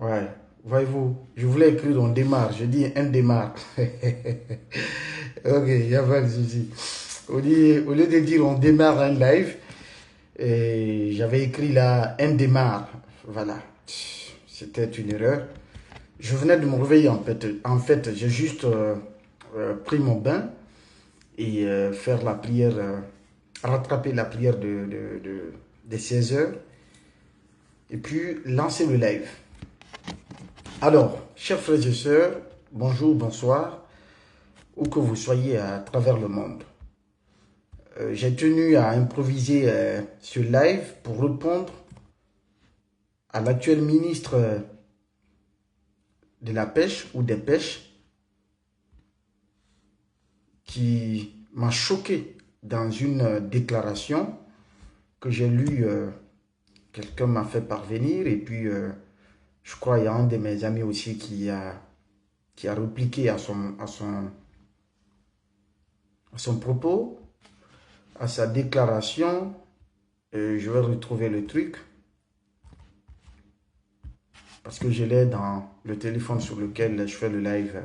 Ouais, voyez-vous, je voulais écrire on démarre, je dis un démarre. Ok, il n'y a pas de souci. Au lieu de dire on démarre un live, j'avais écrit là un démarre. Voilà, c'était une erreur. Je venais de me réveiller en fait. En fait, j'ai juste pris mon bain et faire la prière, rattraper la prière de 16 heures et puis lancer le live. Alors, chers frères et sœurs, bonjour, bonsoir, où que vous soyez à travers le monde. J'ai tenu à improviser ce live pour répondre à l'actuel ministre de la pêche ou des pêches qui m'a choqué dans une déclaration que j'ai lue, quelqu'un m'a fait parvenir et puis je crois qu'il y a un de mes amis aussi qui a répliqué à son propos, à sa déclaration. Je vais retrouver le truc parce que je l'ai dans le téléphone sur lequel je fais le live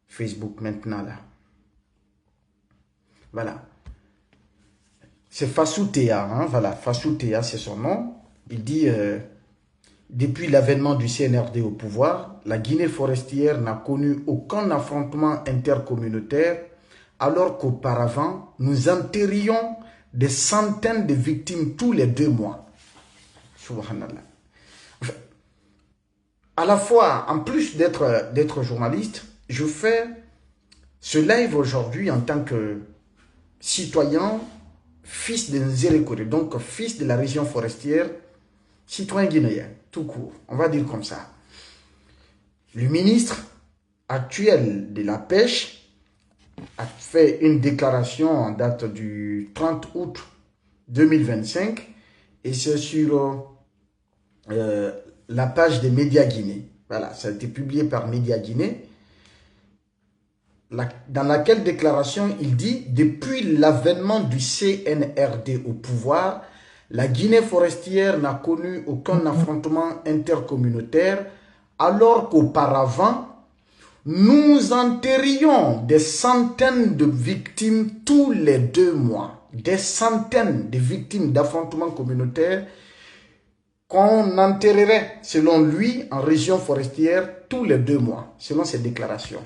Facebook maintenant là. Voilà. C'est Fassou Théa, hein, voilà, Fassou Théa, c'est son nom. Il dit depuis l'avènement du CNRD au pouvoir, la Guinée forestière n'a connu aucun affrontement intercommunautaire, alors qu'auparavant, nous enterrions des centaines de victimes tous les 2 mois. Subhanallah. À la fois, en plus d'être journaliste, je fais ce live aujourd'hui en tant que citoyen, fils de Nzérékoré, donc fils de la région forestière, citoyen guinéen, tout court, on va dire comme ça. Le ministre actuel de la pêche a fait une déclaration en date du 30 août 2025 et c'est sur la page des médias Guinée. Voilà, ça a été publié par Média Guinée. Dans laquelle déclaration il dit « Depuis l'avènement du CNRD au pouvoir, la Guinée forestière n'a connu aucun affrontement intercommunautaire, alors qu'auparavant, nous enterrions des centaines de victimes tous les 2 mois. Des centaines de victimes d'affrontements communautaires qu'on enterrerait, selon lui, en région forestière tous les 2 mois, selon ses déclarations. »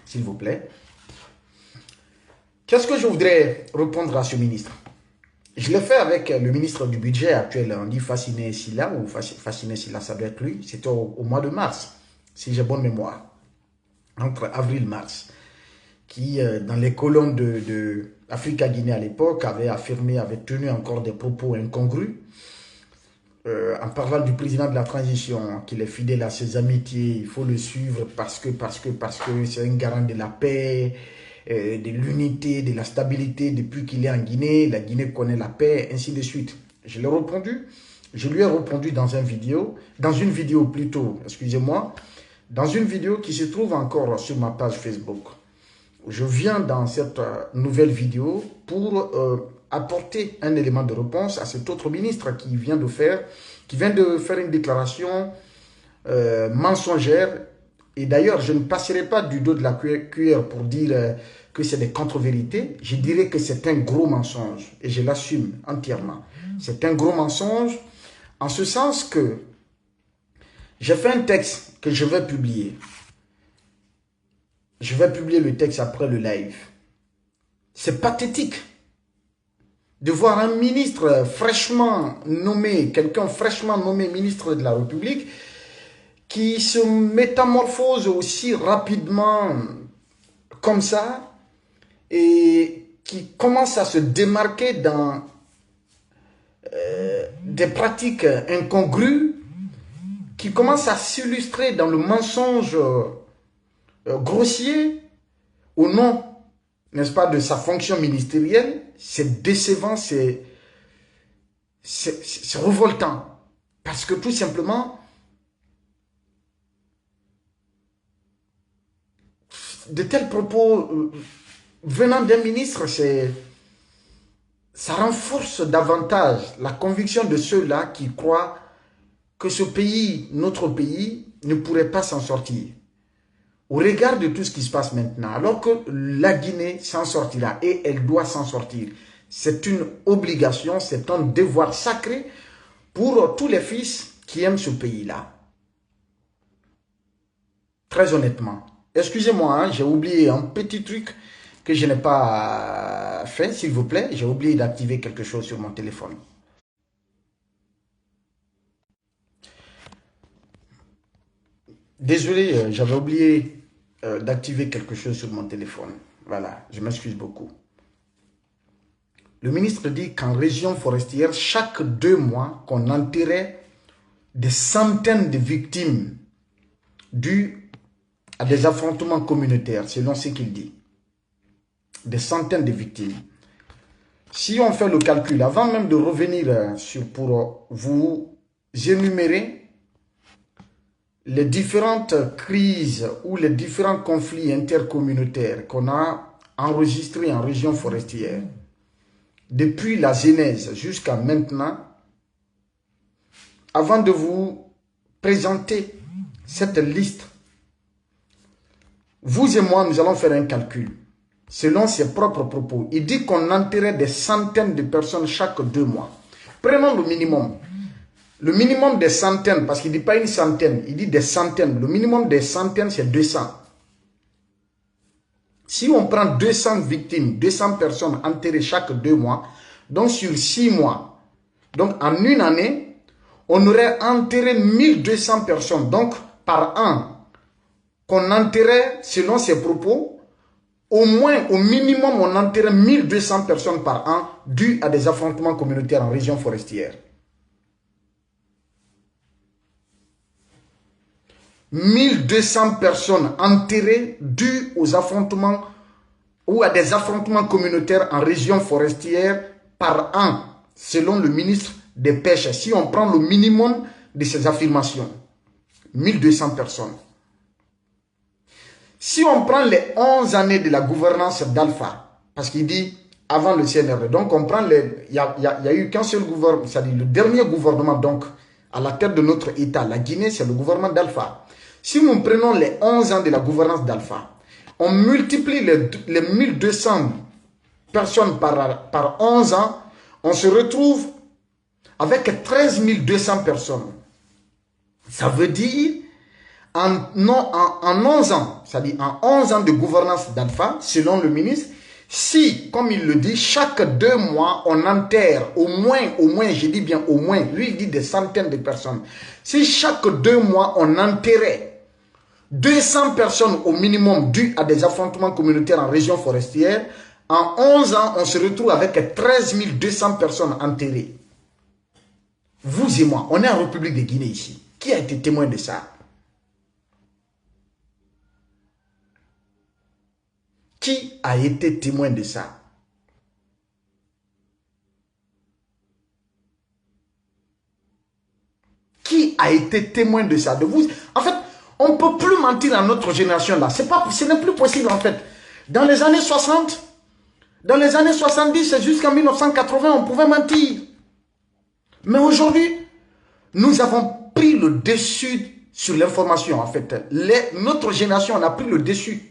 S'il vous plaît. Qu'est-ce que je voudrais répondre à ce ministre? Je l'ai fait avec le ministre du budget actuel, on dit Fassiné Silla, ou Fassiné Silla, ça doit être lui. C'était au mois de mars, si j'ai bonne mémoire, entre avril et mars, qui, dans les colonnes de Africa Guinée à l'époque, avait affirmé, avait tenu encore des propos incongrus, en parlant du président de la transition, qu'il est fidèle à ses amitiés, il faut le suivre parce que c'est un garant de la paix, de l'unité, de la stabilité depuis qu'il est en Guinée. La Guinée connaît la paix, ainsi de suite. Je lui ai répondu dans une vidéo plutôt, excusez-moi, dans une vidéo qui se trouve encore sur ma page Facebook. Je viens dans cette nouvelle vidéo pour apporter un élément de réponse à cet autre ministre qui vient de faire une déclaration mensongère. Et d'ailleurs, je ne passerai pas du dos de la cuillère pour dire que c'est des contre-vérités. Je dirais que c'est un gros mensonge et je l'assume entièrement. C'est un gros mensonge en ce sens que j'ai fait un texte que je vais publier. Je vais publier le texte après le live. C'est pathétique de voir un ministre fraîchement nommé, quelqu'un fraîchement nommé ministre de la République, qui se métamorphose aussi rapidement comme ça et qui commence à se démarquer dans des pratiques incongrues, qui commence à s'illustrer dans le mensonge grossier au nom, n'est-ce pas, de sa fonction ministérielle. C'est décevant, c'est révoltant. Parce que tout simplement, de tels propos venant d'un ministre, ça renforce davantage la conviction de ceux-là qui croient que ce pays, notre pays, ne pourrait pas s'en sortir. Au regard de tout ce qui se passe maintenant, alors que la Guinée s'en sortira et elle doit s'en sortir, c'est une obligation, c'est un devoir sacré pour tous les fils qui aiment ce pays-là. Très honnêtement. Excusez-moi, hein, j'ai oublié un petit truc que je n'ai pas fait, s'il vous plaît. J'ai oublié d'activer quelque chose sur mon téléphone. Désolé, j'avais oublié d'activer quelque chose sur mon téléphone. Voilà, je m'excuse beaucoup. Le ministre dit qu'en région forestière, chaque 2 mois, qu'on enterrait des centaines de victimes dues à des affrontements communautaires, selon ce qu'il dit. Des centaines de victimes. Si on fait le calcul, avant même de revenir pour vous énumérer les différentes crises ou les différents conflits intercommunautaires qu'on a enregistrés en région forestière, depuis la genèse jusqu'à maintenant, avant de vous présenter cette liste, vous et moi, nous allons faire un calcul. Selon ses propres propos, il dit qu'on enterrait des centaines de personnes chaque 2 mois. Prenons le minimum. Le minimum des centaines, parce qu'il ne dit pas une centaine, il dit des centaines. Le minimum des centaines, c'est 200. Si on prend 200 victimes, 200 personnes enterrées chaque 2 mois, donc sur 6 mois, donc en une année, on aurait enterré 1200 personnes. Donc par an, qu'on enterrait, selon ses propos, au moins, au minimum, on enterrait 1200 personnes par an dues à des affrontements communautaires en région forestière. 1200 personnes enterrées dues aux affrontements ou à des affrontements communautaires en région forestière par an, selon le ministre des Pêches. Si on prend le minimum de ces affirmations, 1200 personnes. Si on prend les 11 années de la gouvernance d'Alpha, parce qu'il dit avant le CNRD, donc on prend il y a eu qu'un seul gouvernement, c'est-à-dire le dernier gouvernement donc à la tête de notre État, la Guinée, c'est le gouvernement d'Alpha. Si nous prenons les 11 ans de la gouvernance d'Alpha, on multiplie les 1200 personnes par 11 ans, on se retrouve avec 13 200 personnes. Ça veut dire en 11 ans, c'est-à-dire en 11 ans de gouvernance d'Alpha, selon le ministre, si, comme il le dit, chaque 2 mois, on enterre au moins, je dis bien au moins, lui il dit des centaines de personnes. Si chaque 2 mois, on enterrait 200 personnes au minimum dues à des affrontements communautaires en région forestière, en 11 ans, on se retrouve avec 13 200 personnes enterrées. Vous et moi, on est en République de Guinée ici. Qui a été témoin de ça? Qui a été témoin de ça? Qui a été témoin de ça? De vous? En fait, on ne peut plus mentir à notre génération là. Ce n'est plus possible en fait. Dans les années 60, dans les années 70 jusqu'en 1980, on pouvait mentir. Mais aujourd'hui, nous avons pris le dessus sur l'information en fait. Notre génération a pris le dessus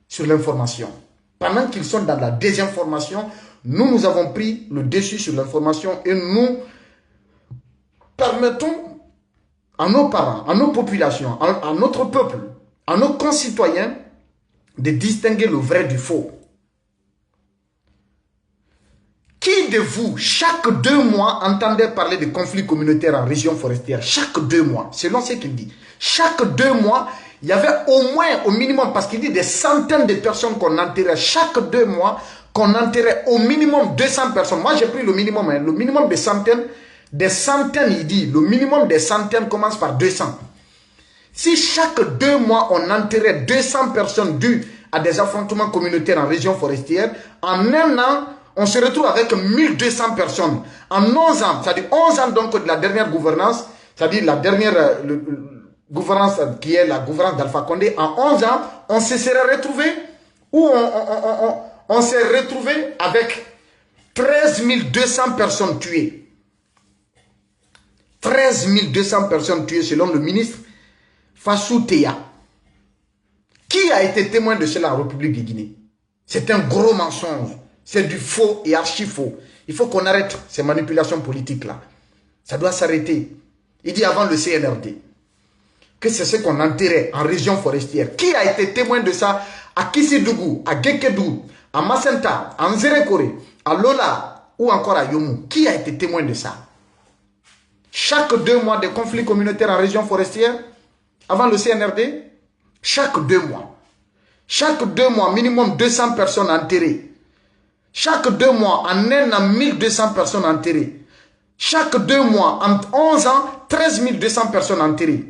sur l'information. Pendant qu'ils sont dans la désinformation, nous avons pris le dessus sur l'information et nous permettons à nos parents, à nos populations, à notre peuple, à nos concitoyens de distinguer le vrai du faux. Qui de vous, chaque 2 mois, entendait parler de conflits communautaires en région forestière? Chaque 2 mois, selon ce qu'il dit. Chaque 2 mois, il y avait au moins, au minimum, parce qu'il dit des centaines de personnes qu'on enterrait chaque 2 mois, qu'on enterrait au minimum 200 personnes. Moi, j'ai pris le minimum, hein, le minimum des centaines, il dit, le minimum des centaines commence par 200. Si chaque 2 mois, on enterrait 200 personnes dues à des affrontements communautaires en région forestière, en un an, on se retrouve avec 1200 personnes. En 11 ans, c'est-à-dire 11 ans donc de la dernière gouvernance, c'est-à-dire la dernière gouvernance qui est la gouvernance d'Alpha Condé, en 11 ans, on se serait retrouvé où on s'est retrouvé avec 13 200 personnes tuées. 13 200 personnes tuées selon le ministre Fassou Teya. Qui a été témoin de cela en République de Guinée? C'est un gros mensonge. C'est du faux et archi faux. Il faut qu'on arrête ces manipulations politiques-là. Ça doit s'arrêter. Il dit avant le CNRD que c'est ce qu'on enterrait en région forestière. Qui a été témoin de ça à Kissidougou, à Gekedou, à Macenta, à Nzerekore, à Lola ou encore à Yomu? Qui a été témoin de ça? Chaque 2 mois de conflits communautaires en région forestière, avant le CNRD, chaque 2 mois. Chaque 2 mois, minimum 200 personnes enterrées. Chaque 2 mois, en un an, 1200 personnes enterrées. Chaque 2 mois, en 11 ans, 13 200 personnes enterrées.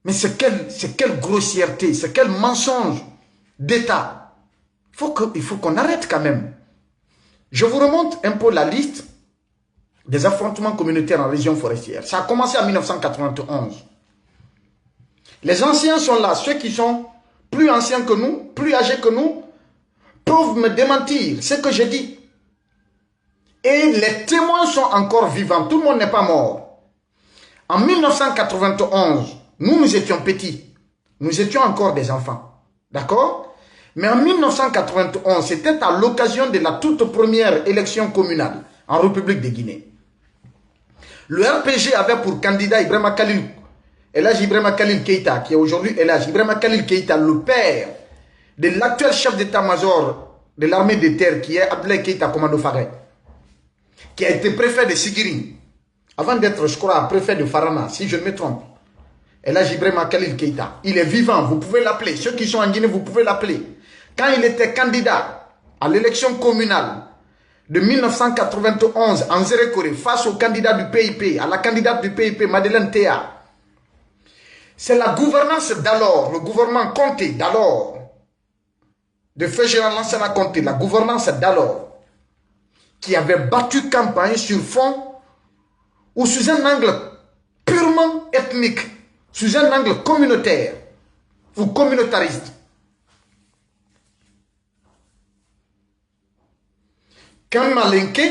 Mais c'est quelle grossièreté, c'est quel mensonge d'État. Il faut qu'on arrête quand même. Je vous remonte un peu la liste des affrontements communautaires en région forestière. Ça a commencé en 1991. Les anciens sont là, ceux qui sont plus anciens que nous, plus âgés que nous, peuvent me démentir ce que j'ai dit. Et les témoins sont encore vivants, tout le monde n'est pas mort. En 1991, nous étions petits, nous étions encore des enfants, d'accord? Mais en 1991, c'était à l'occasion de la toute première élection communale en République de Guinée. Le RPG avait pour candidat Ibrahima Khalil, Elhadji Ibrahima Khalil Keïta, qui est aujourd'hui Elhadji Ibrahima Khalil Keïta, le père de l'actuel chef d'état-major de l'armée de terre, qui est Abdoulaye Keïta Commando Faré, qui a été préfet de Sigiri, avant d'être, je crois, préfet de Farana, si je ne me trompe. Elhadji Ibrahima Khalil Keïta, il est vivant, vous pouvez l'appeler. Ceux qui sont en Guinée, vous pouvez l'appeler. Quand il était candidat à l'élection communale de 1991 en Nzerekore face au candidat du PIP, à la candidate du PIP, Madeleine Théa, c'est la gouvernance d'alors, le gouvernement Conté d'alors, de Feu Général Lansana Conté, la gouvernance d'alors, qui avait battu campagne sur fond ou sous un angle purement ethnique, sous un angle communautaire ou communautariste. Quand Malinké,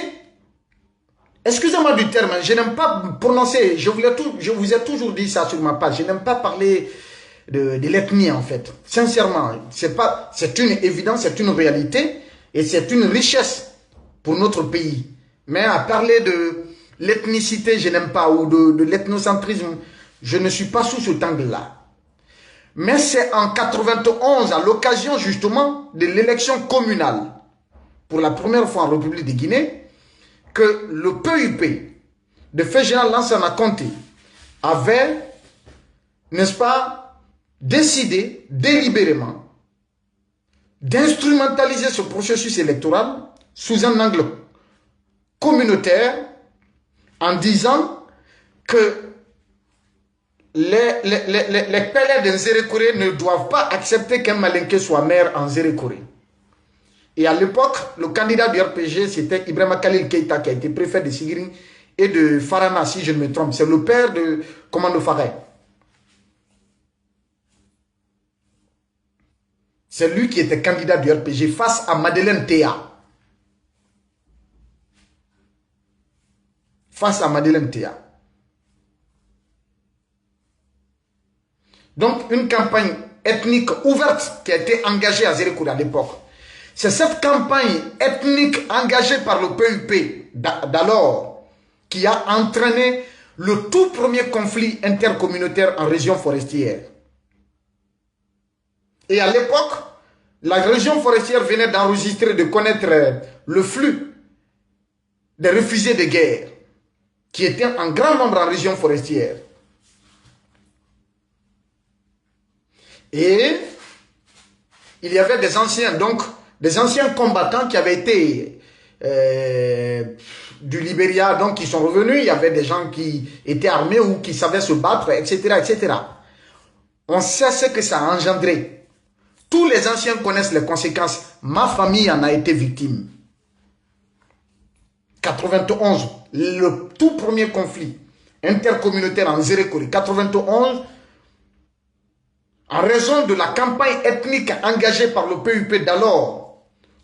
excusez-moi du terme, je n'aime pas prononcer, je vous ai toujours dit ça sur ma page, je n'aime pas parler de l'ethnie en fait. Sincèrement, c'est une évidence, c'est une réalité et c'est une richesse pour notre pays. Mais à parler de l'ethnicité, je n'aime pas, ou de l'ethnocentrisme, je ne suis pas sous cet angle-là. Mais c'est en 91, à l'occasion justement de l'élection communale, pour la première fois en République de Guinée, que le PUP de Feu Général Lansana Conté avait, n'est-ce pas, décidé délibérément d'instrumentaliser ce processus électoral sous un angle communautaire en disant que les pèlerins de Nzerekore ne doivent pas accepter qu'un Malinké soit maire en Nzerekore. Et à l'époque, le candidat du RPG, c'était Ibrahima Khalil Keïta, qui a été préfet de Sigiri et de Farana, si je ne me trompe. C'est le père de Commando Faré. C'est lui qui était candidat du RPG face à Madeleine Théa. Face à Madeleine Théa. Donc, une campagne ethnique ouverte qui a été engagée à Nzerekore à l'époque. C'est cette campagne ethnique engagée par le PUP d'alors qui a entraîné le tout premier conflit intercommunautaire en région forestière. Et à l'époque, la région forestière venait d'enregistrer, de connaître le flux des réfugiés de guerre qui étaient en grand nombre en région forestière. Et il y avait des anciens, donc, des anciens combattants qui avaient été du Libéria, donc qui sont revenus. Il y avait des gens qui étaient armés ou qui savaient se battre, etc., etc. On sait ce que ça a engendré. Tous les anciens connaissent les conséquences. Ma famille en a été victime. 91, le tout premier conflit intercommunautaire en Nzerekore, 91, en raison de la campagne ethnique engagée par le PUP d'alors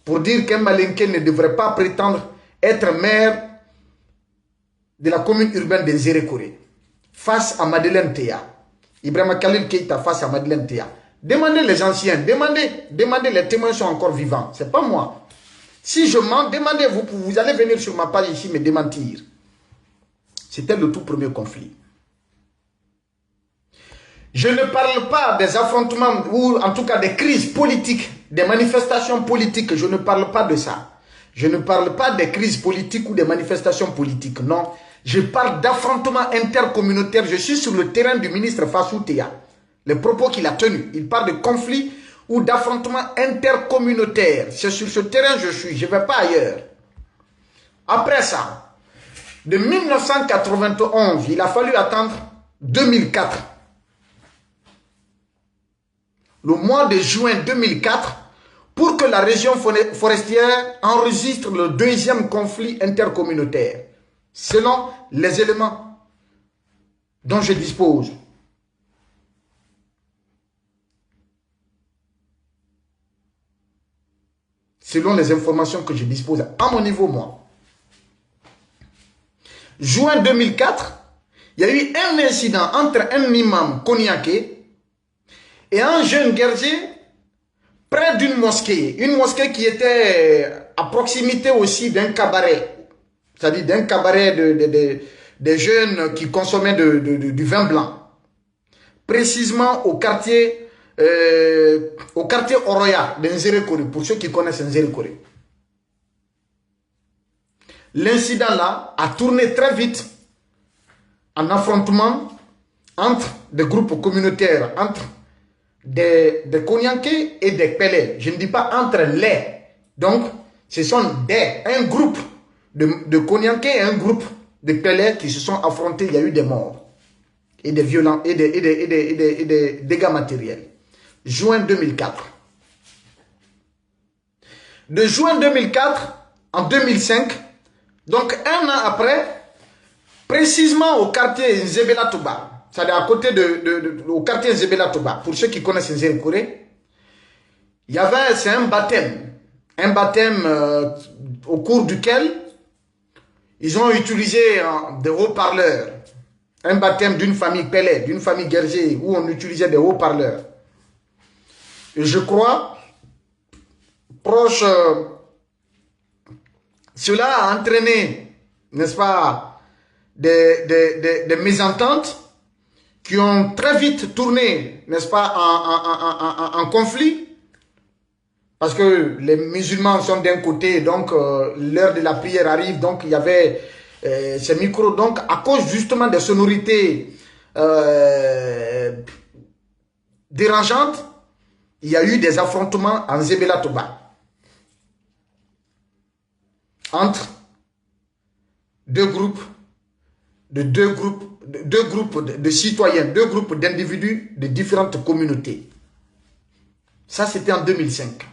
pour dire qu'un Malinké ne devrait pas prétendre être maire de la commune urbaine de Zérékoré face à Madeleine Théa. Ibrahima Khalil Keïta face à Madeleine Théa. Demandez les anciens, demandez les témoins sont encore vivants. Ce n'est pas moi. Si je mens, demandez, vous allez venir sur ma page ici me démentir. C'était le tout premier conflit. Je ne parle pas des affrontements ou en tout cas des crises politiques, des manifestations politiques. Je ne parle pas de ça. Je ne parle pas des crises politiques ou des manifestations politiques. Non. Je parle d'affrontements intercommunautaires. Je suis sur le terrain du ministre Fassou Théa. Les propos qu'il a tenus. Il parle de conflits ou d'affrontements intercommunautaires. C'est sur ce terrain que je suis. Je ne vais pas ailleurs. Après ça, de 1991, il a fallu attendre 2004. Le mois de juin 2004, pour que la région forestière enregistre le deuxième conflit intercommunautaire, selon les éléments dont je dispose. Selon les informations que je dispose à mon niveau, moi. Juin 2004, il y a eu un incident entre un imam Koniaké et un jeune guerrier près d'une mosquée. Une mosquée qui était à proximité aussi d'un cabaret. C'est-à-dire d'un cabaret des jeunes qui consommaient du vin blanc. Précisément au quartier Oroya de Nzérékoré, pour ceux qui connaissent Nzérékoré. L'incident là a tourné très vite en affrontement entre des groupes communautaires, entre des Konyanké et des Pelé. Je ne dis pas entre les. Donc, ce sont un groupe de Konyanké et un groupe de Pelé qui se sont affrontés. Il y a eu des morts et des violents et des dégâts matériels. Juin 2004. De juin 2004 en 2005, donc un an après, précisément au quartier Nzébéla Touba, c'est-à-dire à côté au quartier Nzébéla Touba, pour ceux qui connaissent Nzérékoré, il y avait, c'est un baptême au cours duquel ils ont utilisé des haut-parleurs, un baptême d'une famille Pelé, d'une famille Guerger, où on utilisait des haut-parleurs. Et je crois, proche, cela a entraîné, n'est-ce pas, des mésententes qui ont très vite tourné, n'est-ce pas, en conflit. Parce que les musulmans sont d'un côté, donc l'heure de la prière arrive, donc il y avait ces micros. Donc à cause justement des sonorités dérangeantes, il y a eu des affrontements en Nzébéla Touba entre deux groupes de citoyens, deux groupes d'individus de différentes communautés. Ça, c'était en 2005.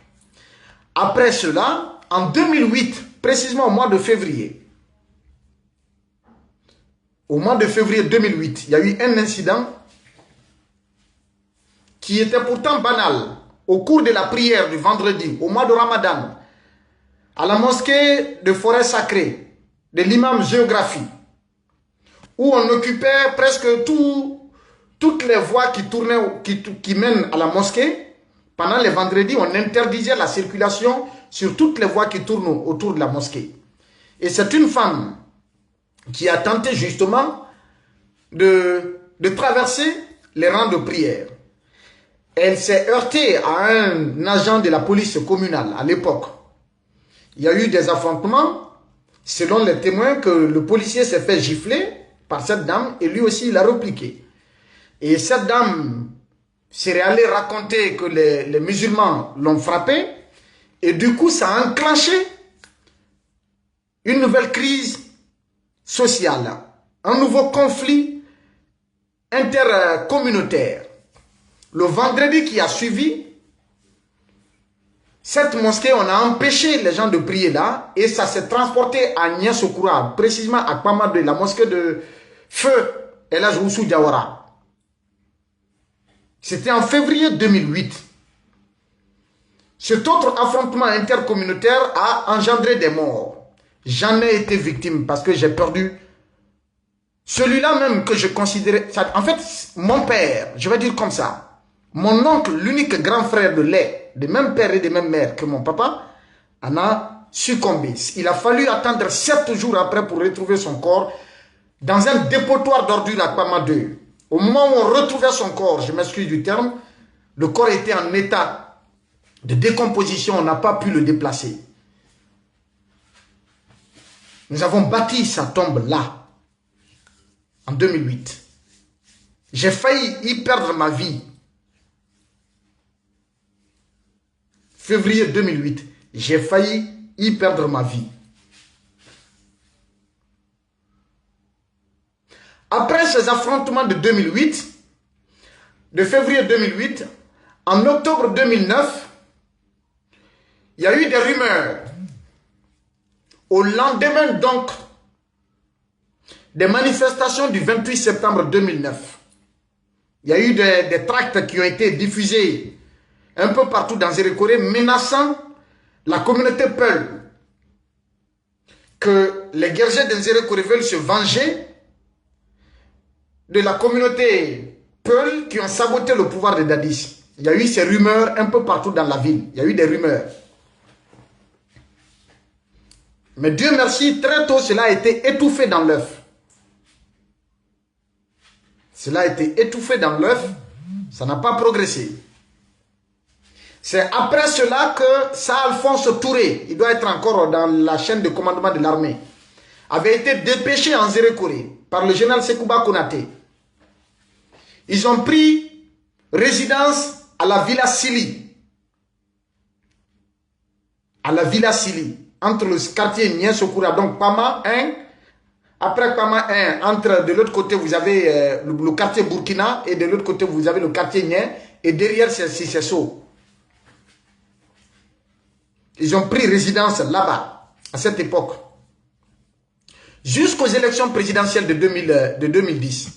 Après cela, en 2008, précisément au mois de février, 2008, il y a eu un incident qui était pourtant banal. Au cours de la prière du vendredi, au mois de Ramadan, à la mosquée de Forêt Sacrée, de l'imam Géographie, où on occupait presque toutes les voies qui mènent à la mosquée. Pendant les vendredis, on interdisait la circulation sur toutes les voies qui tournent autour de la mosquée. Et c'est une femme qui a tenté justement de traverser les rangs de prière. Elle s'est heurtée à un agent de la police communale à l'époque. Il y a eu des affrontements, selon les témoins, que le policier s'est fait gifler par cette dame et lui aussi il a répliqué. Et cette dame serait allée raconter que les musulmans l'ont frappé et du coup ça a enclenché une nouvelle crise sociale, un nouveau conflit intercommunautaire. Le vendredi qui a suivi, cette mosquée, on a empêché les gens de prier là et ça s'est transporté à Niasokoura, précisément à Kpamadou, la mosquée de Feu El Hadj Oussou Diawara. C'était en février 2008. Cet autre affrontement intercommunautaire a engendré des morts. J'en ai été victime parce que j'ai perdu celui-là même que je considérais... En fait, mon père, je vais dire comme ça, mon oncle, l'unique grand frère de lait, de même père et de même mère que mon papa, en a succombé. Il a fallu attendre 7 jours après pour retrouver son corps dans un dépotoir d'ordures à Pama 2. Au moment où on retrouvait son corps, je m'excuse du terme, le corps était en état de décomposition, on n'a pas pu le déplacer. Nous avons bâti sa tombe là, en 2008. J'ai failli y perdre ma vie. Février 2008, j'ai failli y perdre ma vie. Après ces affrontements de 2008, de février 2008, en octobre 2009, il y a eu des rumeurs. Au lendemain donc des manifestations du 28 septembre 2009, il y a eu des tracts qui ont été diffusés un peu partout dans Zérékoré menaçant la communauté Peul que les guerriers de Zérékoré veulent se venger de la communauté Peul qui ont saboté le pouvoir de Dadis. Il y a eu ces rumeurs un peu partout dans la ville. Il y a eu des rumeurs. Mais Dieu merci, très tôt, cela a été étouffé dans l'œuf. Cela a été étouffé dans l'œuf. Ça n'a pas progressé. C'est après cela que Alphonse Touré, il doit être encore dans la chaîne de commandement de l'armée, avait été dépêché en Zérékoré par le général Sekouba Konaté. Ils ont pris résidence à la Villa Sili. À la Villa Sili, entre le quartier Niensokura, donc Pama 1. Après Pama 1, entre de l'autre côté, vous avez le quartier Burkina et de l'autre côté, vous avez le quartier Nien. Et derrière, c'est Sissesso. Ils ont pris résidence là-bas, à cette époque. Jusqu'aux élections présidentielles de 2010.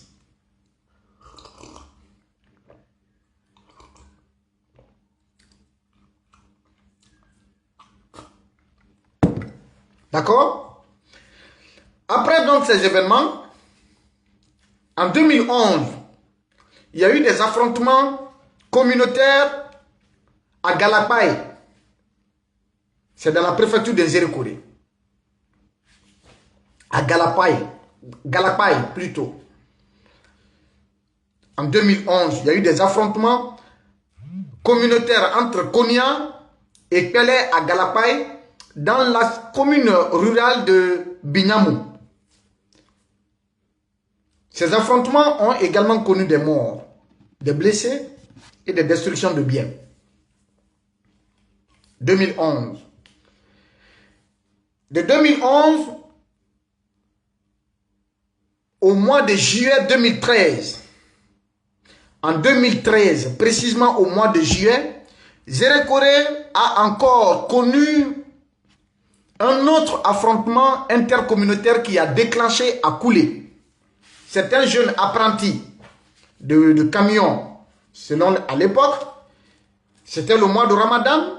D'accord? Après donc ces événements, en 2011, il y a eu des affrontements communautaires à Galapay. C'est dans la préfecture de Zérékoré. À Galapay plutôt. En 2011, il y a eu des affrontements communautaires entre Konya et Pelé à Galapay dans la commune rurale de Bignamou. Ces affrontements ont également connu des morts, des blessés et des destructions de biens. 2011. De 2011 au mois de juillet 2013. En 2013, précisément au mois de juillet, Zérékoré a encore connu un autre affrontement intercommunautaire qui a déclenché à couler. C'est un jeune apprenti de camion, selon à l'époque, c'était le mois de Ramadan,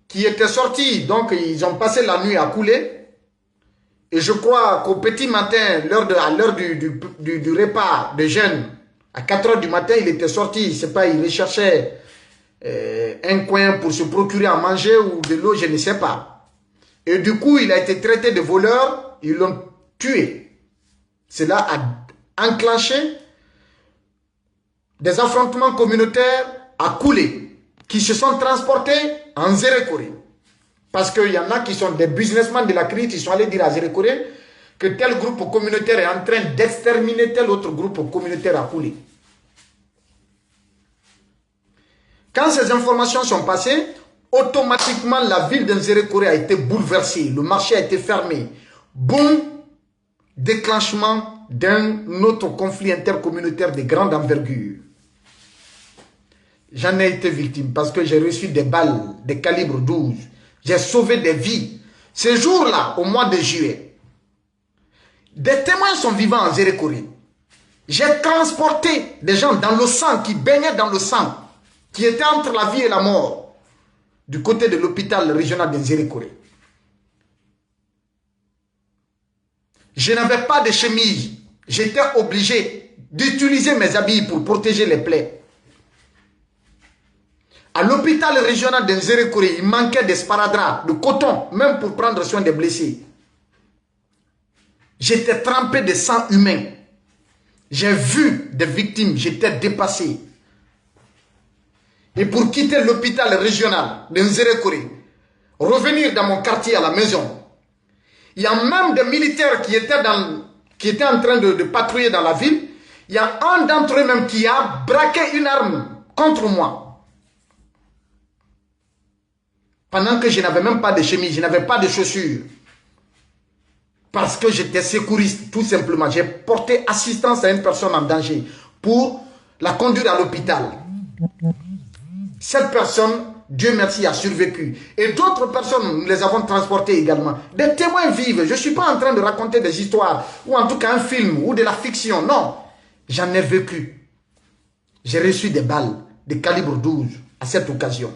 qui était sorti, donc ils ont passé la nuit à couler. Et je crois qu'au petit matin, à l'heure du repas de jeûne, à 4 h du matin, il était sorti, je sais pas, il recherchait un coin pour se procurer à manger ou de l'eau, je ne sais pas. Et du coup, il a été traité de voleur, ils l'ont tué. Cela a enclenché des affrontements communautaires à couler, qui se sont transportés en Zérékoré. Parce qu'il y en a qui sont des businessmen de la crise, qui sont allés dire à Zérékoré que tel groupe communautaire est en train d'exterminer tel autre groupe communautaire à couler. Quand ces informations sont passées, automatiquement la ville de Zérékoré a été bouleversée, le marché a été fermé. Boum, déclenchement d'un autre conflit intercommunautaire de grande envergure. J'en ai été victime parce que j'ai reçu des balles de calibre 12. J'ai sauvé des vies. Ce jour-là, au mois de juillet, des témoins sont vivants en Zérékoré. J'ai transporté des gens dans le sang, qui baignaient dans le sang, qui étaient entre la vie et la mort. du côté de l'hôpital régional d'Nzérékoré. Je n'avais pas de chemise. J'étais obligé d'utiliser mes habits pour protéger les plaies. À l'hôpital régional d'Nzérékoré, il manquait de sparadrap, de coton, même pour prendre soin des blessés. J'étais trempé de sang humain. J'ai vu des victimes, j'étais dépassé. Et pour quitter l'hôpital régional d'Nzérékoré, revenir dans mon quartier à la maison, il y a même des militaires qui étaient en train de patrouiller dans la ville. Il y a un d'entre eux même qui a braqué une arme contre moi. Pendant que je n'avais même pas de chemise, je n'avais pas de chaussures. Parce que j'étais secouriste, tout simplement. J'ai porté assistance à une personne en danger pour la conduire à l'hôpital. Cette personne, Dieu merci, a survécu. Et d'autres personnes, nous les avons transportées également. Des témoins vivent. Je ne suis pas en train de raconter des histoires, ou en tout cas un film, ou de la fiction. Non, j'en ai vécu. J'ai reçu des balles de calibre 12 à cette occasion.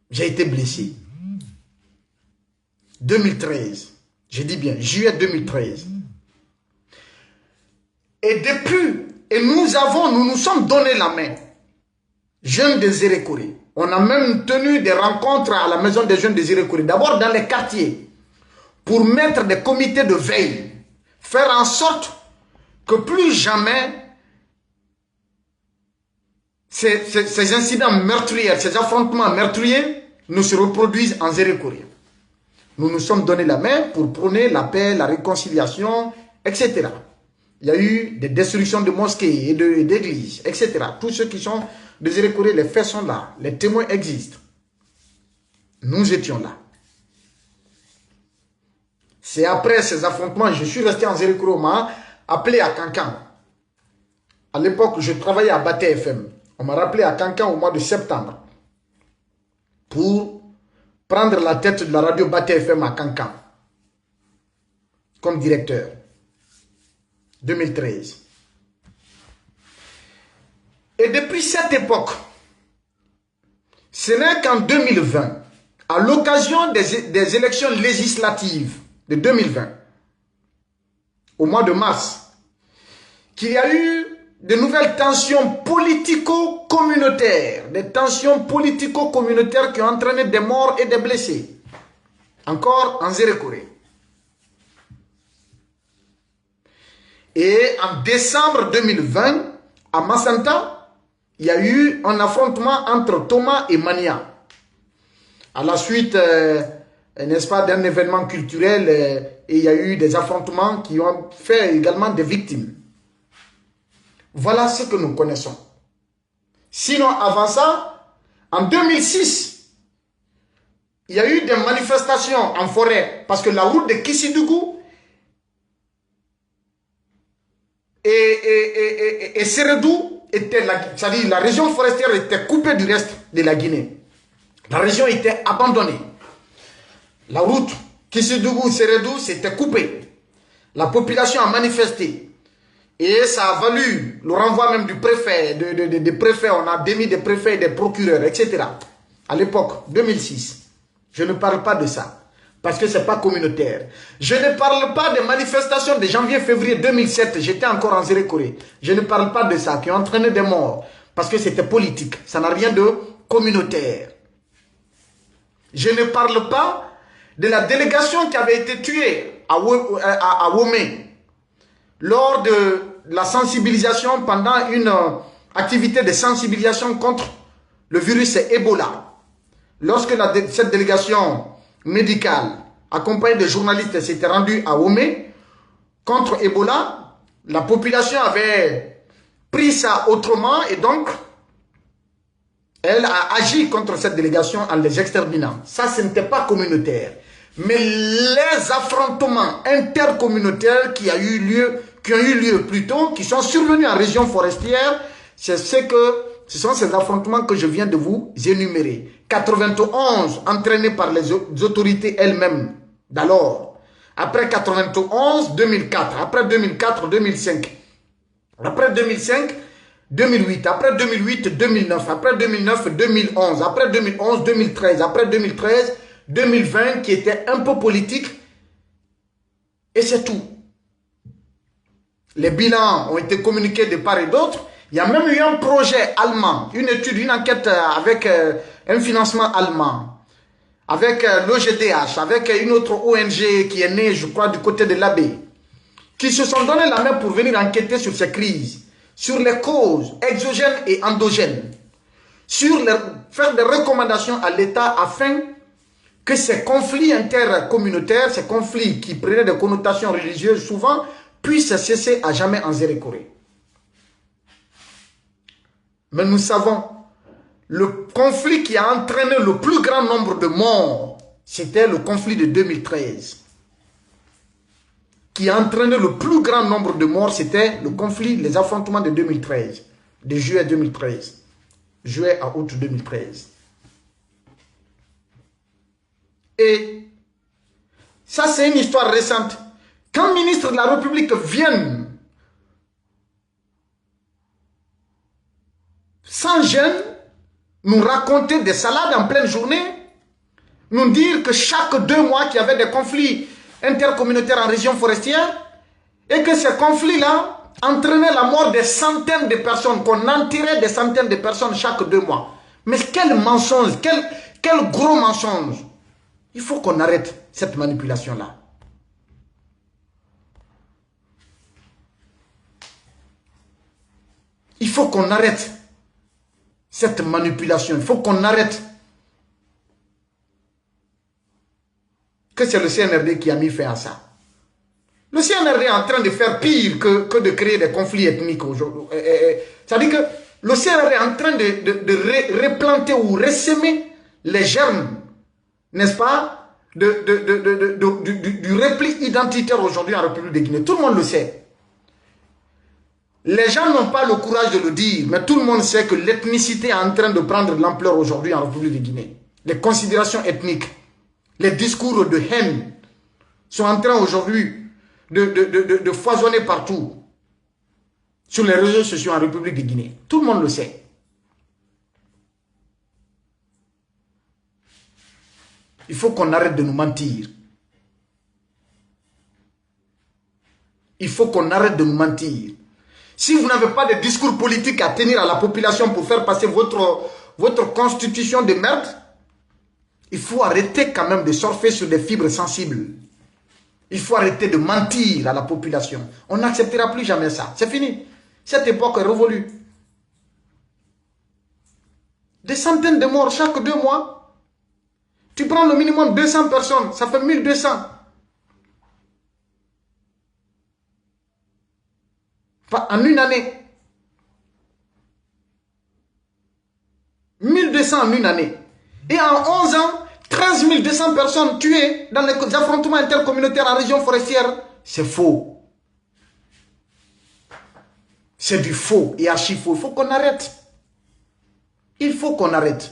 J'ai été blessé. 2013, je dis bien, juillet 2013. Et depuis, nous nous sommes donné la main. Jeunes de Nzérékoré. On a même tenu des rencontres à la maison des jeunes de Nzérékoré. D'abord dans les quartiers. Pour mettre des comités de veille. Faire en sorte que plus jamais ces incidents meurtriers, ces affrontements meurtriers ne se reproduisent en Nzérékoré. Nous nous sommes donné la main pour prôner la paix, la réconciliation, etc. Il y a eu des destructions de mosquées et d'églises, etc. Tous ceux qui sont de Nzérékoré, les faits sont là. Les témoins existent. Nous étions là. C'est après ces affrontements, je suis resté en Nzérékoré, on m'a appelé à Kankan. À l'époque, je travaillais à Baté FM. On m'a rappelé à Kankan au mois de septembre pour prendre la tête de la radio Baté FM à Kankan comme directeur. 2013. Et depuis cette époque, ce n'est qu'en 2020, à l'occasion des élections législatives de 2020, au mois de mars, qu'il y a eu de nouvelles tensions politico-communautaires, des tensions politico-communautaires qui ont entraîné des morts et des blessés, encore en Nzérékoré. Et en décembre 2020, à Massanta, il y a eu un affrontement entre Thomas et Mania. À la suite, n'est-ce pas, d'un événement culturel, et il y a eu des affrontements qui ont fait également des victimes. Voilà ce que nous connaissons. Sinon, avant ça, en 2006, il y a eu des manifestations en forêt, parce que la route de Kissidougou et Sérédou, c'est-à-dire la région forestière était coupée du reste de la Guinée. La région était abandonnée. La route Kissidougou-Sérédou s'était coupée. La population a manifesté. Et ça a valu le renvoi même du préfet, des préfets. On a démis des préfets et des procureurs, etc. À l'époque, 2006. Je ne parle pas de ça. Parce que ce n'est pas communautaire. Je ne parle pas des manifestations de janvier-février 2007. J'étais encore en Nzérékoré. Je ne parle pas de ça, qui ont entraîné des morts. Parce que c'était politique. Ça n'a rien de communautaire. Je ne parle pas de la délégation qui avait été tuée à Womé lors de la sensibilisation, pendant une activité de sensibilisation contre le virus Ebola. Lorsque cette délégation médicale, accompagnée de journalistes, s'était rendue à Womé contre Ebola, la population avait pris ça autrement et donc elle a agi contre cette délégation en les exterminant. Ça, ce n'était pas communautaire. Mais les affrontements intercommunautaires qui ont eu lieu plus tôt, qui sont survenus en région forestière, ce sont ces affrontements que je viens de vous énumérer. 91, entraînés par les autorités elles-mêmes d'alors. Après 91, 2004. Après 2004, 2005. Après 2005, 2008, après 2008, 2009, après 2009, 2011, après 2011, 2013, après 2013, 2020 qui était un peu politique et c'est tout. Les bilans ont été communiqués de part et d'autre. Il y a même eu un projet allemand, une étude, une enquête avec un financement allemand, avec l'OGDH, avec une autre ONG qui est née, je crois, du côté de l'AB, qui se sont donné la main pour venir enquêter sur ces crises, sur les causes exogènes et endogènes, faire des recommandations à l'État afin que ces conflits intercommunautaires, ces conflits qui prenaient des connotations religieuses souvent, puissent cesser à jamais en Zérékoré. Mais nous savons, le conflit qui a entraîné le plus grand nombre de morts, c'était le conflit de 2013. Qui a entraîné le plus grand nombre de morts, c'était le conflit, les affrontements de 2013, de juillet 2013, juillet à août 2013. Et ça, c'est une histoire récente. Quand le ministre de la République vienne sans gêne nous raconter des salades en pleine journée, nous dire que chaque 2 mois qu'il y avait des conflits intercommunautaires en région forestière et que ces conflits-là entraînaient la mort des centaines de personnes, qu'on enterrait des centaines de personnes chaque 2 mois. Mais quel mensonge, quel gros mensonge. Il faut qu'on arrête cette manipulation-là. Il faut qu'on arrête cette manipulation. Il faut qu'on arrête. Que c'est le CNRD qui a mis fin à ça. Le CNRD est en train de faire pire que de créer des conflits ethniques aujourd'hui. C'est-à-dire que le CNRD est en train de replanter ou ressemer les germes, n'est-ce pas, du repli identitaire aujourd'hui en République de Guinée. Tout le monde le sait. Les gens n'ont pas le courage de le dire, mais tout le monde sait que l'ethnicité est en train de prendre de l'ampleur aujourd'hui en République de Guinée. Les considérations ethniques, les discours de haine sont en train aujourd'hui de foisonner partout sur les réseaux sociaux en République de Guinée. Tout le monde le sait. Il faut qu'on arrête de nous mentir. Il faut qu'on arrête de nous mentir. Si vous n'avez pas de discours politique à tenir à la population pour faire passer votre constitution de merde, il faut arrêter quand même de surfer sur des fibres sensibles. Il faut arrêter de mentir à la population. On n'acceptera plus jamais ça. C'est fini. Cette époque est révolue. Des centaines de morts chaque 2 mois. Tu prends le minimum 200 personnes, ça fait 1200. En une année. 1200 en une année. Et en 11 ans, 13 200 personnes tuées dans les affrontements intercommunautaires en région forestière. C'est faux. C'est du faux et archi faux. Il faut qu'on arrête. Il faut qu'on arrête.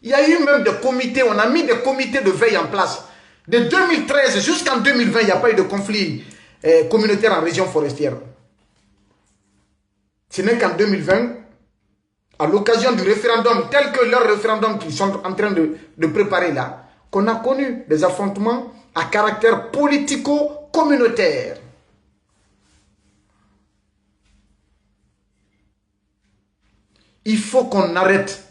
Il y a eu même des comités, on a mis des comités de veille en place. De 2013 jusqu'en 2020, il n'y a pas eu de conflit communautaire en région forestière. Ce n'est qu'en 2020, à l'occasion du référendum, tel que leur référendum qu'ils sont en train de préparer là, qu'on a connu des affrontements à caractère politico-communautaire. Il faut qu'on arrête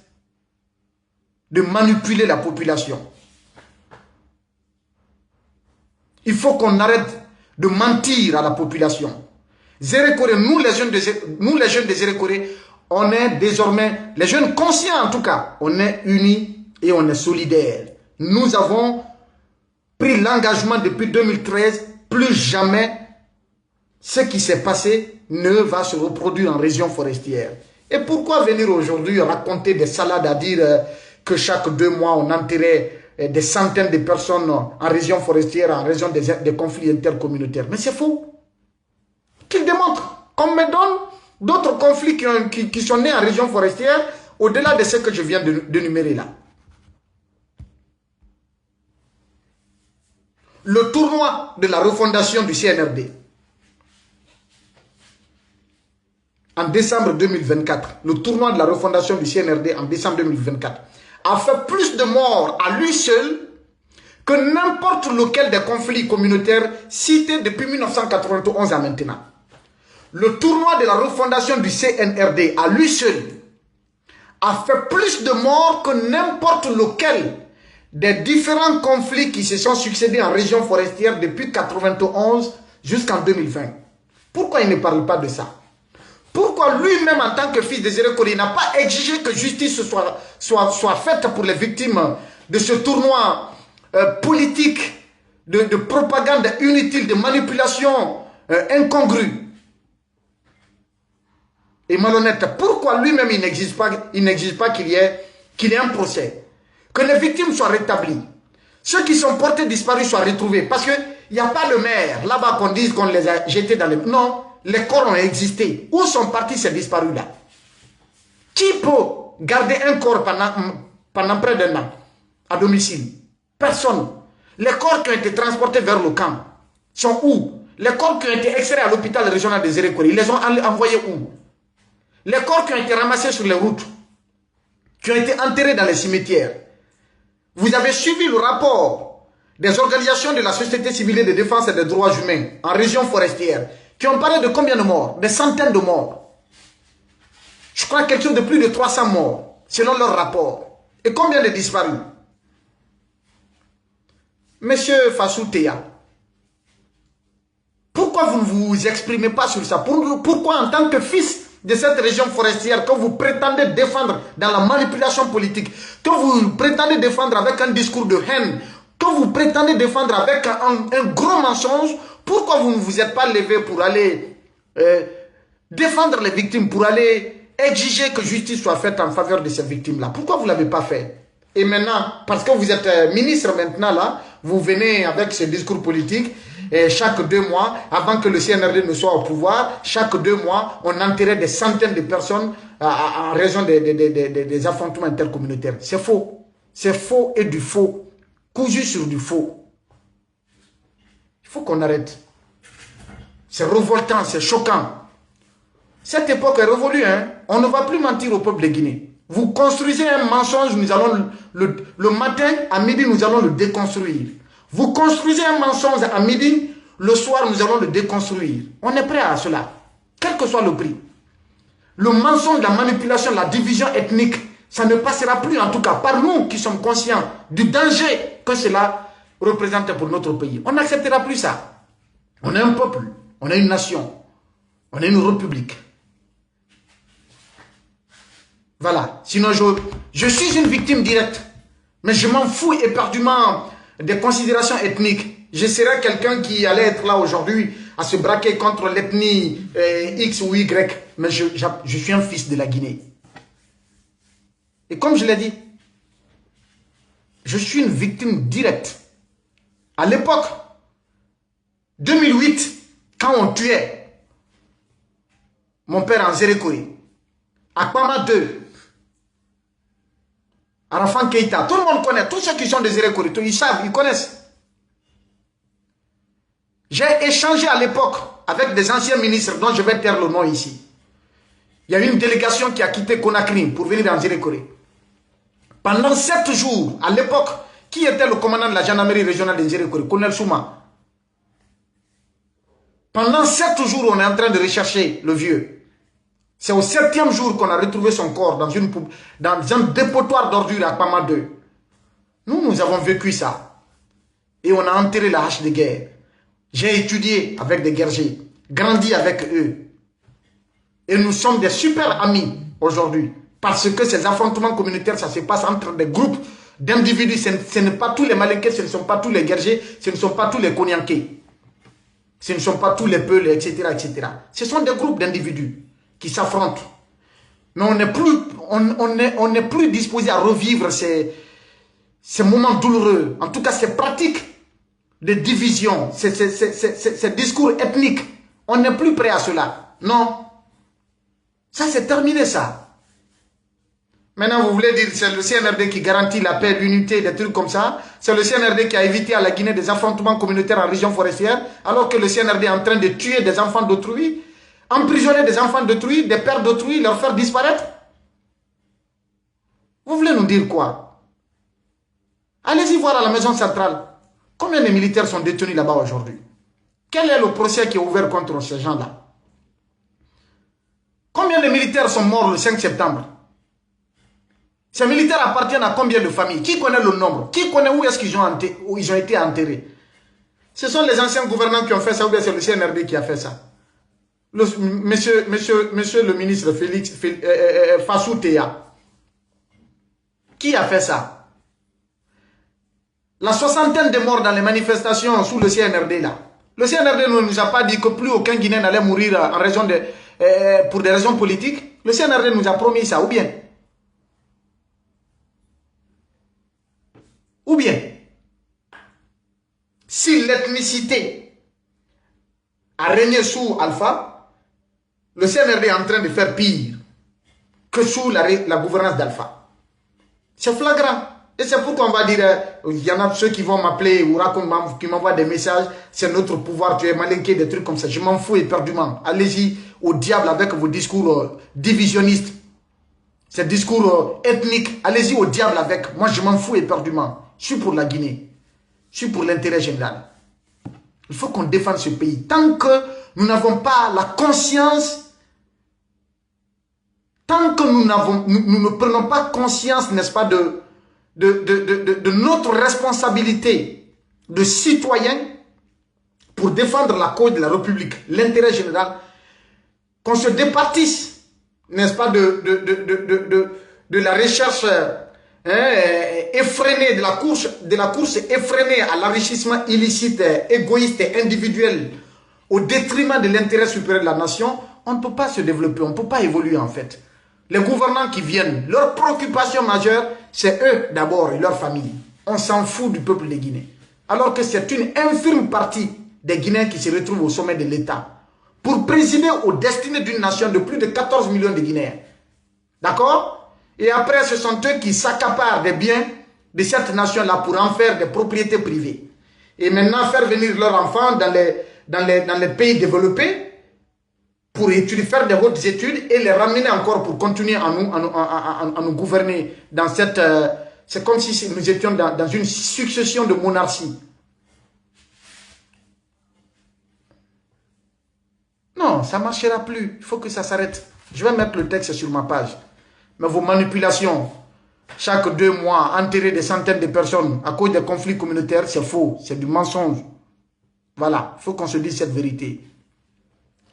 de manipuler la population. Il faut qu'on arrête de mentir à la population. Zérékoré, nous les jeunes de Zérékoré, on est désormais, les jeunes conscients en tout cas, on est unis et on est solidaires. Nous avons pris l'engagement depuis 2013, plus jamais ce qui s'est passé ne va se reproduire en région forestière. Et pourquoi venir aujourd'hui raconter des salades à dire que chaque 2 mois on enterrait des centaines de personnes en région forestière, en raison des conflits intercommunautaires? Mais c'est faux. Qu'il démontre, qu'on me donne d'autres conflits qui sont nés en région forestière, au-delà de ce que je viens d'énumérer là. Le tournoi de la refondation du CNRD. en décembre 2024, le tournoi de la refondation du CNRD en décembre 2024, a fait plus de morts à lui seul que n'importe lequel des conflits communautaires cités depuis 1991 à maintenant. Le tournoi de la refondation du CNRD à lui seul a fait plus de morts que n'importe lequel des différents conflits qui se sont succédés en région forestière depuis 1991 jusqu'en 2020. Pourquoi il ne parle pas de ça? Pourquoi lui-même, en tant que fils de Zéro Koli, n'a pas exigé que justice soit faite pour les victimes de ce tournoi politique, de propagande inutile, de manipulation incongrue et malhonnête? Pourquoi lui-même il n'exige pas qu'il y ait un procès? Que les victimes soient rétablies. Ceux qui sont portés disparus soient retrouvés. Parce qu'il n'y a pas le maire là-bas qu'on dise qu'on les a jetés dans les... Non, les corps ont existé. Où sont partis ces disparus-là? Qui peut garder un corps pendant près d'un an à domicile? Personne. Les corps qui ont été transportés vers le camp sont où? Les corps qui ont été extraits à l'hôpital régional de Zéro Koli, ils les ont envoyés où? Les corps qui ont été ramassés sur les routes, qui ont été enterrés dans les cimetières. Vous avez suivi le rapport des organisations de la société civile et de défense et des droits humains en région forestière qui ont parlé de combien de morts? Des centaines de morts. Je crois quelque chose de plus de 300 morts, selon leur rapport. Et combien de disparus? Monsieur Fassou Théa, pourquoi vous ne vous exprimez pas sur ça? Pourquoi en tant que fils de cette région forestière que vous prétendez défendre dans la manipulation politique, que vous prétendez défendre avec un discours de haine, que vous prétendez défendre avec un gros mensonge, pourquoi vous ne vous êtes pas levé pour aller défendre les victimes, pour aller exiger que justice soit faite en faveur de ces victimes-là? Pourquoi vous ne l'avez pas fait? Et maintenant, parce que vous êtes ministre maintenant là, vous venez avec ce discours politique. Et chaque 2 mois, avant que le CNRD ne soit au pouvoir, chaque 2 mois, on enterrait des centaines de personnes en raison des affrontements intercommunautaires. C'est faux. C'est faux et du faux. Cousu sur du faux. Il faut qu'on arrête. C'est révoltant, c'est choquant. Cette époque est révolue, hein? On ne va plus mentir au peuple de Guinée. Vous construisez un mensonge, nous allons le matin, à midi, nous allons le déconstruire. Vous construisez un mensonge à midi, le soir, nous allons le déconstruire. On est prêt à cela, quel que soit le prix. Le mensonge, la manipulation, la division ethnique, ça ne passera plus, en tout cas par nous qui sommes conscients du danger que cela représente pour notre pays. On n'acceptera plus ça. On est un peuple, on est une nation, on est une république. Voilà, sinon je suis une victime directe, mais je m'en fous éperdument des considérations ethniques. Je serais quelqu'un qui allait être là aujourd'hui à se braquer contre l'ethnie X ou Y, mais je suis un fils de la Guinée. Et comme je l'ai dit, je suis une victime directe. À l'époque, 2008, quand on tuait mon père en Zéro Koli, à Kpama 2, Arafan Keïta, tout le monde connaît, tous ceux qui sont des Zéro Koli, ils savent, ils connaissent. J'ai échangé à l'époque avec des anciens ministres dont je vais taire le nom ici. Il y a une délégation qui a quitté Conakry pour venir dans Zéro Koli. Pendant 7 jours, à l'époque, qui était le commandant de la gendarmerie régionale de Zéro Koli? Colonel Souma. Pendant 7 jours, on est en train de rechercher le vieux. C'est au 7e jour qu'on a retrouvé son corps dans un dépotoir d'ordures à Kpama 2. Nous avons vécu ça. Et on a enterré la hache de guerre. J'ai étudié avec des guerriers, grandi avec eux. Et nous sommes des super amis aujourd'hui. Parce que ces affrontements communautaires, ça se passe entre des groupes d'individus. Ce n'est pas tous les Malinqués, ce ne sont pas tous les guerriers, ce ne sont pas tous les Konyankés. Ce ne sont pas tous les Peuls, etc., etc. Ce sont des groupes d'individus qui s'affrontent. Mais on n'est plus disposé à revivre ces moments douloureux. En tout cas, ces pratiques de division, ces discours ethniques. On n'est plus prêt à cela. Non. Ça, c'est terminé, ça. Maintenant, vous voulez dire que c'est le CNRD qui garantit la paix, l'unité, des trucs comme ça. C'est le CNRD qui a évité à la Guinée des affrontements communautaires en région forestière, alors que le CNRD est en train de tuer des enfants d'autrui. emprisonner des enfants d'autrui, des pères d'autrui, leur faire disparaître? Vous voulez nous dire quoi? Allez-y voir à la maison centrale. Combien de militaires sont détenus là-bas aujourd'hui? Quel est le procès qui est ouvert contre ces gens-là? Combien de militaires sont morts le 5 septembre? Ces militaires appartiennent à combien de familles? Qui connaît le nombre? Qui connaît où est-ce qu'ils ont été enterrés? Ce sont les anciens gouvernants qui ont fait ça, ou bien c'est le CNRD qui a fait ça? Monsieur le ministre Fassou Théa, qui a fait ça? La soixantaine de morts dans les manifestations sous le CNRD là. Le CNRD ne nous a pas dit que plus aucun Guinéen n'allait mourir en raison de, pour des raisons politiques. Le CNRD nous a promis ça, ou bien? Ou bien, si l'ethnicité a régné sous Alpha, le CNRD est en train de faire pire que sous la gouvernance d'Alpha. C'est flagrant. Et c'est pourquoi on va dire, il y en a ceux qui vont m'appeler ou qui m'envoient des messages, c'est notre pouvoir, tu es malinqué, des trucs comme ça. Je m'en fous éperdument. Allez-y au diable avec vos discours divisionnistes, ces discours ethniques. Allez-y au diable avec. Moi, je m'en fous éperdument. Je suis pour la Guinée. Je suis pour l'intérêt général. Il faut qu'on défende ce pays. Tant que nous n'avons pas la conscience, tant que nous ne prenons pas conscience, n'est-ce pas, de notre responsabilité de citoyen pour défendre la cause de la République, l'intérêt général, qu'on se départisse, n'est-ce pas, de la recherche effrénée, de la course effrénée à l'enrichissement illicite, égoïste et individuel au détriment de l'intérêt supérieur de la nation. On ne peut pas se développer, on ne peut pas évoluer en fait. Les gouvernants qui viennent, leur préoccupation majeure, c'est eux d'abord et leur famille. On s'en fout du peuple de Guinée. Alors que c'est une infime partie des Guinéens qui se retrouvent au sommet de l'État pour présider aux destinées d'une nation de plus de 14 millions de Guinéens. D'accord? Et après, ce sont eux qui s'accaparent des biens de cette nation-là pour en faire des propriétés privées. Et maintenant, faire venir leurs enfants dans les pays développés pour faire de hautes études et les ramener encore pour continuer à nous gouverner dans cette... c'est comme si nous étions dans une succession de monarchies. Non, ça ne marchera plus. Il faut que ça s'arrête. Je vais mettre le texte sur ma page. Mais vos manipulations, chaque 2 mois, enterrer des centaines de personnes à cause des conflits communautaires, c'est faux. C'est du mensonge. Voilà, il faut qu'on se dise cette vérité.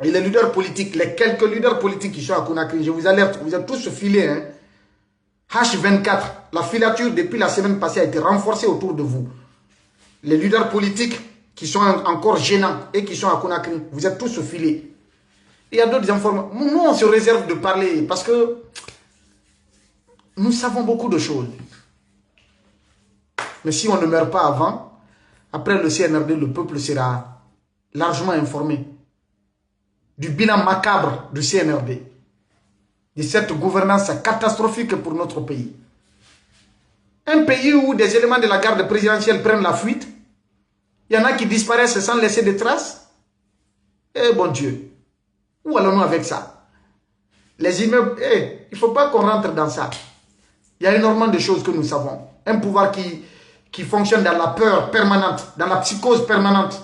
Et les leaders politiques, les quelques leaders politiques qui sont à Conakry, je vous alerte, vous êtes tous filés. Hein? H24, la filature depuis la semaine passée a été renforcée autour de vous. Les leaders politiques qui sont encore gênants et qui sont à Conakry, vous êtes tous filés. Il y a d'autres informations. Nous, on se réserve de parler parce que nous savons beaucoup de choses. Mais si on ne meurt pas avant, après le CNRD, le peuple sera largement informé du bilan macabre du CNRD, de cette gouvernance catastrophique pour notre pays. Un pays où des éléments de la garde présidentielle prennent la fuite, il y en a qui disparaissent sans laisser de traces. Eh bon Dieu, où allons-nous avec ça? Les immeubles, il ne faut pas qu'on rentre dans ça. Il y a énormément de choses que nous savons. Un pouvoir qui fonctionne dans la peur permanente, dans la psychose permanente.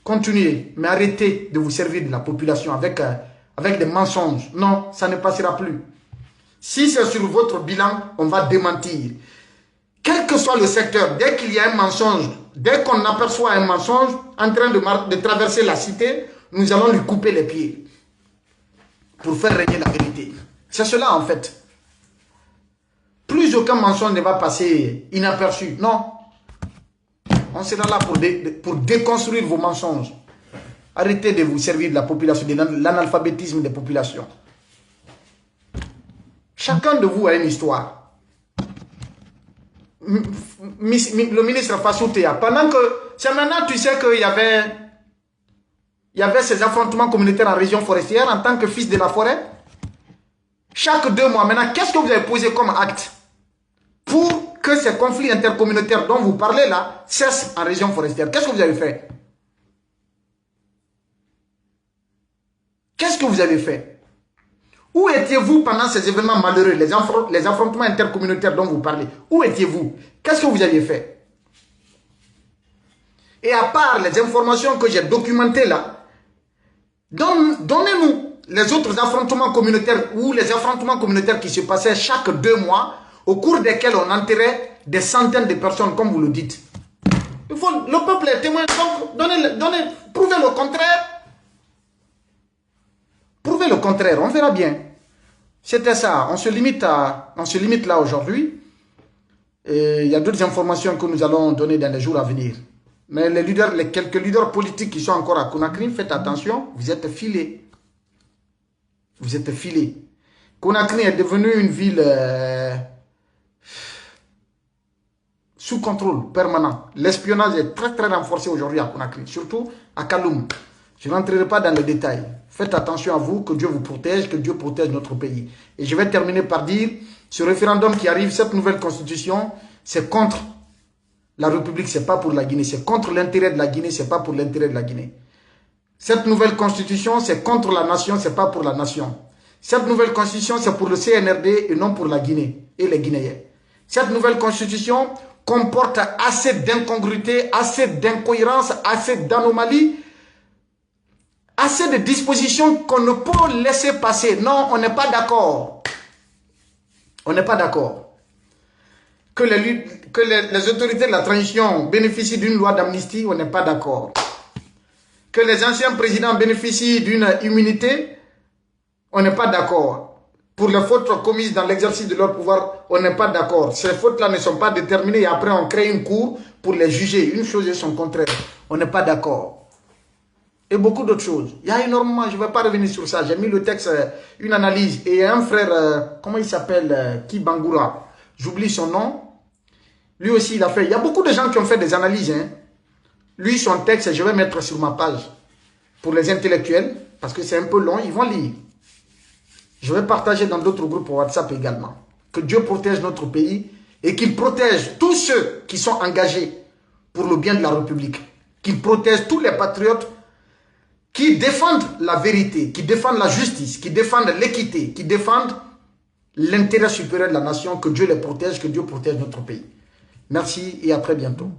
Continuez, mais arrêtez de vous servir de la population avec des mensonges. Non, ça ne passera plus. Si c'est sur votre bilan, on va démentir. Quel que soit le secteur, dès qu'il y a un mensonge, dès qu'on aperçoit un mensonge en train de traverser la cité, nous allons lui couper les pieds pour faire régner la vérité. C'est cela en fait. Plus aucun mensonge ne va passer inaperçu. Non. On sera là pour déconstruire vos mensonges. Arrêtez de vous servir de la population, de l'analphabétisme des populations. Chacun de vous a une histoire. Le ministre Fassou Théa, pendant que... C'est maintenant tu sais qu'il y avait ces affrontements communautaires en région forestière en tant que fils de la forêt. Chaque 2 mois, maintenant, qu'est-ce que vous avez posé comme acte pour que ces conflits intercommunautaires dont vous parlez là cessent en région forestière? Qu'est-ce que vous avez fait? Qu'est-ce que vous avez fait? Où étiez-vous pendant ces événements malheureux, les affrontements intercommunautaires dont vous parlez? Où étiez-vous? Qu'est-ce que vous aviez fait? Et à part les informations que j'ai documentées là, donnez-nous les autres affrontements communautaires ou les affrontements communautaires qui se passaient chaque 2 mois, au cours desquels on enterrait des centaines de personnes, comme vous le dites. Le peuple est témoin, donc prouvez le contraire. Prouvez le contraire, on verra bien. C'était ça, on se limite là aujourd'hui. Il y a d'autres informations que nous allons donner dans les jours à venir. Mais les quelques leaders politiques qui sont encore à Conakry, faites attention, vous êtes filés. Vous êtes filés. Conakry est devenue une ville sous contrôle permanent. L'espionnage est très renforcé aujourd'hui à Conakry, surtout à Kaloum. Je n'entrerai pas dans les détails. Faites attention à vous, que Dieu vous protège, que Dieu protège notre pays. Et je vais terminer par dire, ce référendum qui arrive, cette nouvelle constitution, c'est contre la République, c'est pas pour la Guinée. C'est contre l'intérêt de la Guinée, c'est pas pour l'intérêt de la Guinée. Cette nouvelle constitution, c'est contre la nation, c'est pas pour la nation. Cette nouvelle constitution, c'est pour le CNRD et non pour la Guinée et les Guinéens. Cette nouvelle constitution comporte assez d'incongruités, assez d'incohérences, assez d'anomalies, assez de dispositions qu'on ne peut laisser passer. Non, on n'est pas d'accord. On n'est pas d'accord. Que les autorités de la transition bénéficient d'une loi d'amnistie, on n'est pas d'accord. Que les anciens présidents bénéficient d'une immunité, on n'est pas d'accord. Pour les fautes commises dans l'exercice de leur pouvoir, on n'est pas d'accord. Ces fautes-là ne sont pas déterminées et après on crée une cour pour les juger. Une chose et son contraire. On n'est pas d'accord. Et beaucoup d'autres choses. Il y a énormément, je ne vais pas revenir sur ça. J'ai mis le texte, une analyse. Et un frère, comment il s'appelle, Kibangura, j'oublie son nom. Lui aussi, il a fait. Il y a beaucoup de gens qui ont fait des analyses. Hein. Lui, son texte, je vais mettre sur ma page. Pour les intellectuels, parce que c'est un peu long, ils vont lire. Je vais partager dans d'autres groupes WhatsApp également. Que Dieu protège notre pays et qu'il protège tous ceux qui sont engagés pour le bien de la République. Qu'il protège tous les patriotes qui défendent la vérité, qui défendent la justice, qui défendent l'équité, qui défendent l'intérêt supérieur de la nation. Que Dieu les protège, que Dieu protège notre pays. Merci et à très bientôt.